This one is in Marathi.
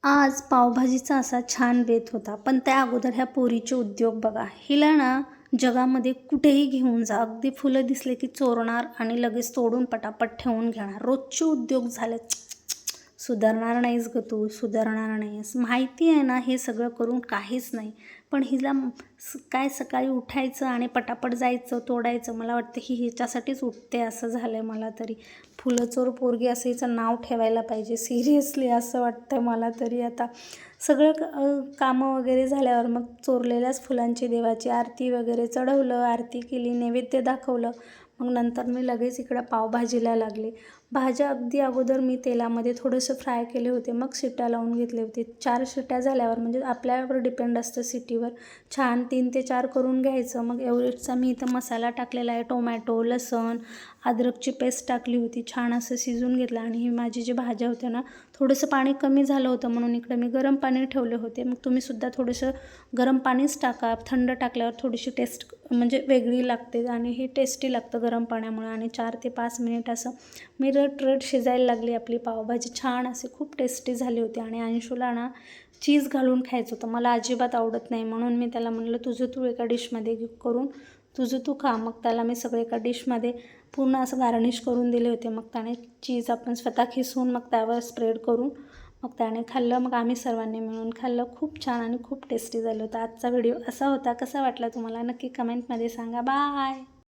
आज पावभाजीचा असा छान बेत होता. पण त्या अगोदर ह्या पोरीचे उद्योग बघा. हिला ना जगामध्ये कुठेही घेऊन जा. अगदी फुलं दिसले की चोरणार आणि लगेच तोडून पटापट ठेवून घेणार. रोजचे उद्योग झाले. सुधारणार नाहीस गं तू, सुधारणार नाहीस. माहिती आहे ना हे सगळं करून काहीच नाही. पण हिला काय सकाळी उठायचं आणि पटापट जायचं, तोडायचं. मला वाटतं ही ह्याच्यासाठीच उठते असं झालं आहे मला तरी. फुलचोर पोरगी असं हिचं नाव ठेवायला पाहिजे सिरियसली असं वाटतं मला तरी आता. सगळं कामं वगैरे झाल्यावर मग चोरलेल्याच फुलांची देवाची आरती वगैरे चढवलं, आरती केली, नैवेद्य दाखवलं. मग नंतर मी लगेच इकडं पावभाजीला लागले. भाज्या अगदी अगोदर मी तेलामध्ये थोडंसं फ्राय केले होते, मग शिट्ट्या लावून घेतले होते. 4 शिट्ट्या झाल्यावर म्हणजे आपल्यावर डिपेंड असतं सिटीवर. छान 3 ते 4 करून घ्यायचं. मग एव्हरेस्टचा मी इथं मसाला टाकलेला आहे. टोमॅटो, लसूण, अद्रकची पेस्ट टाकली होती. छान असं शिजवून घेतलं आणि ही माझी जी भाज्या होत्या ना, थोडंसं पाणी कमी झालं होतं म्हणून इकडे मी गरम पाणी ठेवले होते. मग तुम्हीसुद्धा थोडंसं गरम पाणीच टाका. थंड टाकल्यावर थोडीशी टेस्ट म्हणजे वेगळी लागते आणि हे टेस्टी लागतं गरम पाण्यामुळे. आणि 4 ते 5 मिनिट असं मी रट शिजायला लागली आपली पावभाजी. छान असे खूप टेस्टी झाली होती. आणि अंशूला ना चीज घालून खायचं होतं. मला अजिबात आवडत नाही म्हणून मी त्याला म्हणलं तुझं तू एका डिशमध्ये करून तुझं तू खा. मग त्याला मी सगळं एका डिशमध्ये पूर्ण असं गार्निश करून दिले होते. मग त्याने चीज आपण स्वतः खिसून मग त्यावर स्प्रेड करून मग त्याने खाल्लं. मग आम्ही सर्वांनी मिळून खाल्लं. खूप छान आणि खूप टेस्टी झालं होतं. आजचा व्हिडिओ असा होता. कसा वाटला तुम्हाला नक्की कमेंटमध्ये सांगा. बाय.